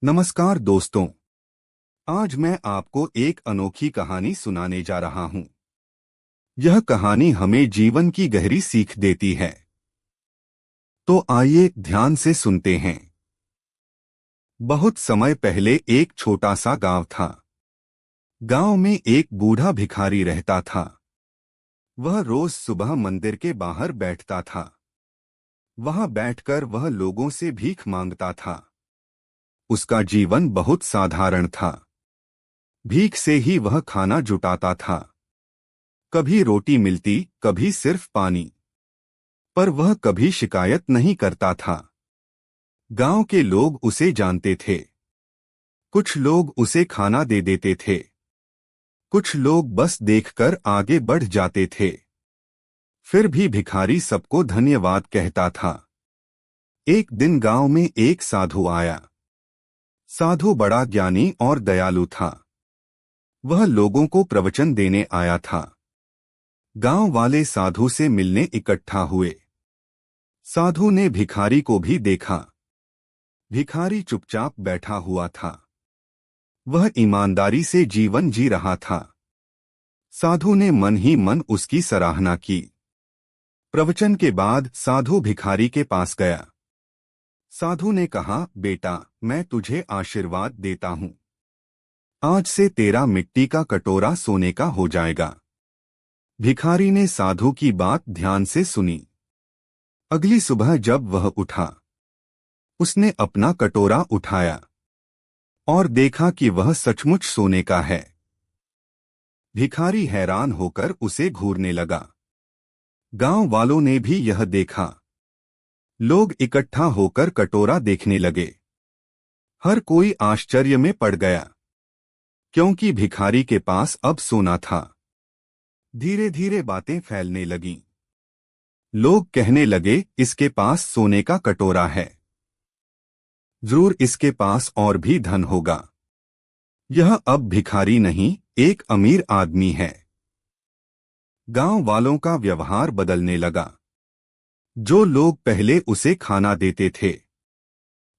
नमस्कार दोस्तों। आज मैं आपको एक अनोखी कहानी सुनाने जा रहा हूं। यह कहानी हमें जीवन की गहरी सीख देती है। तो आइए ध्यान से सुनते हैं। बहुत समय पहले एक छोटा सा गांव था। गांव में एक बूढ़ा भिखारी रहता था। वह रोज सुबह मंदिर के बाहर बैठता था। वहां बैठकर वह लोगों से भीख मांगता था। उसका जीवन बहुत साधारण था। भीख से ही वह खाना जुटाता था। कभी रोटी मिलती, कभी सिर्फ पानी। पर वह कभी शिकायत नहीं करता था। गांव के लोग उसे जानते थे। कुछ लोग उसे खाना दे देते थे। कुछ लोग बस देखकर आगे बढ़ जाते थे। फिर भी भिखारी सबको धन्यवाद कहता था। एक दिन गांव में एक साधु आया। साधु बड़ा ज्ञानी और दयालु था। वह लोगों को प्रवचन देने आया था। गांव वाले साधु से मिलने इकट्ठा हुए। साधु ने भिखारी को भी देखा। भिखारी चुपचाप बैठा हुआ था। वह ईमानदारी से जीवन जी रहा था। साधु ने मन ही मन उसकी सराहना की। प्रवचन के बाद साधु भिखारी के पास गया। साधु ने कहा, बेटा, मैं तुझे आशीर्वाद देता हूं। आज से तेरा मिट्टी का कटोरा सोने का हो जाएगा। भिखारी ने साधु की बात ध्यान से सुनी। अगली सुबह जब वह उठा, उसने अपना कटोरा उठाया और देखा कि वह सचमुच सोने का है। भिखारी हैरान होकर उसे घूरने लगा। गांव वालों ने भी यह देखा। लोग इकट्ठा होकर कटोरा देखने लगे। हर कोई आश्चर्य में पड़ गया, क्योंकि भिखारी के पास अब सोना था। धीरे धीरे बातें फैलने लगीं। लोग कहने लगे, इसके पास सोने का कटोरा है। जरूर इसके पास और भी धन होगा। यह अब भिखारी नहीं, एक अमीर आदमी है। गांव वालों का व्यवहार बदलने लगा। जो लोग पहले उसे खाना देते थे,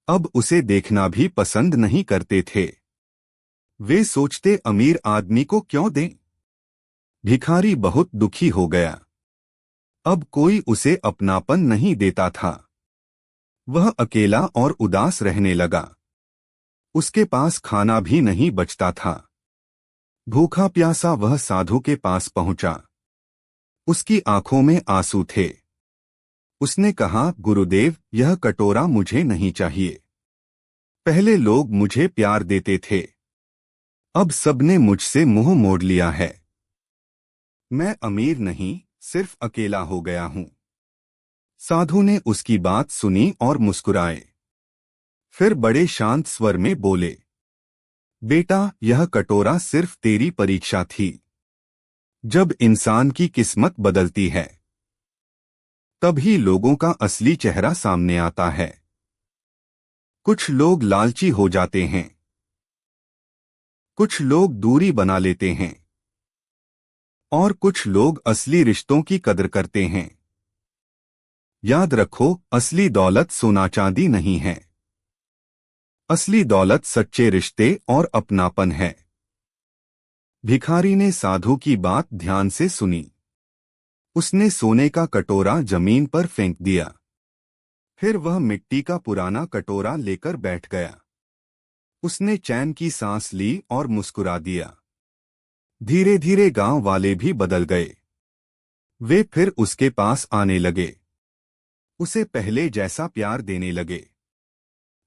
अब उसे देखना भी पसंद नहीं करते थे। वे सोचते, अमीर आदमी को क्यों दें? भिखारी बहुत दुखी हो गया। अब कोई उसे अपनापन नहीं देता था। वह अकेला और उदास रहने लगा। उसके पास खाना भी नहीं बचता था। भूखा प्यासा वह साधु के पास पहुंचा। उसकी आंखों में आंसू थे। उसने कहा, गुरुदेव, यह कटोरा मुझे नहीं चाहिए। पहले लोग मुझे प्यार देते थे, अब सबने मुझसे मुंह मोड़ लिया है। मैं अमीर नहीं, सिर्फ अकेला हो गया हूं। साधु ने उसकी बात सुनी और मुस्कुराए। फिर बड़े शांत स्वर में बोले, बेटा, यह कटोरा सिर्फ तेरी परीक्षा थी। जब इंसान की किस्मत बदलती है, तभी लोगों का असली चेहरा सामने आता है। कुछ लोग लालची हो जाते हैं। कुछ लोग दूरी बना लेते हैं। और कुछ लोग असली रिश्तों की कदर करते हैं। याद रखो, असली दौलत सोना चांदी नहीं है। असली दौलत सच्चे रिश्ते और अपनापन है। भिखारी ने साधु की बात ध्यान से सुनी। उसने सोने का कटोरा जमीन पर फेंक दिया। फिर वह मिट्टी का पुराना कटोरा लेकर बैठ गया। उसने चैन की सांस ली और मुस्कुरा दिया। धीरे धीरे गांव वाले भी बदल गए। वे फिर उसके पास आने लगे। उसे पहले जैसा प्यार देने लगे।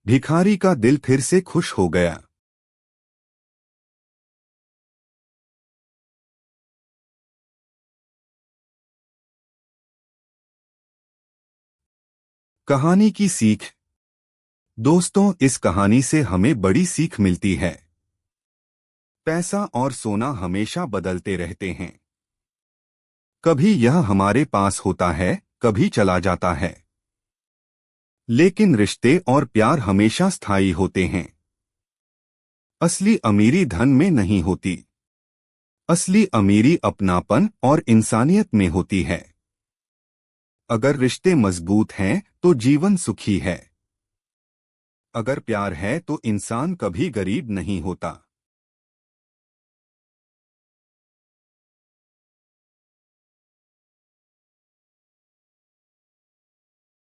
भिखारी का दिल फिर से खुश हो गया। कहानी की सीख। दोस्तों, इस कहानी से हमें बड़ी सीख मिलती है। पैसा और सोना हमेशा बदलते रहते हैं। कभी यह हमारे पास होता है, कभी चला जाता है। लेकिन रिश्ते और प्यार हमेशा स्थायी होते हैं। असली अमीरी धन में नहीं होती। असली अमीरी अपनापन और इंसानियत में होती है। अगर रिश्ते मजबूत हैं, तो जीवन सुखी है। अगर प्यार है तो इंसान कभी गरीब नहीं होता।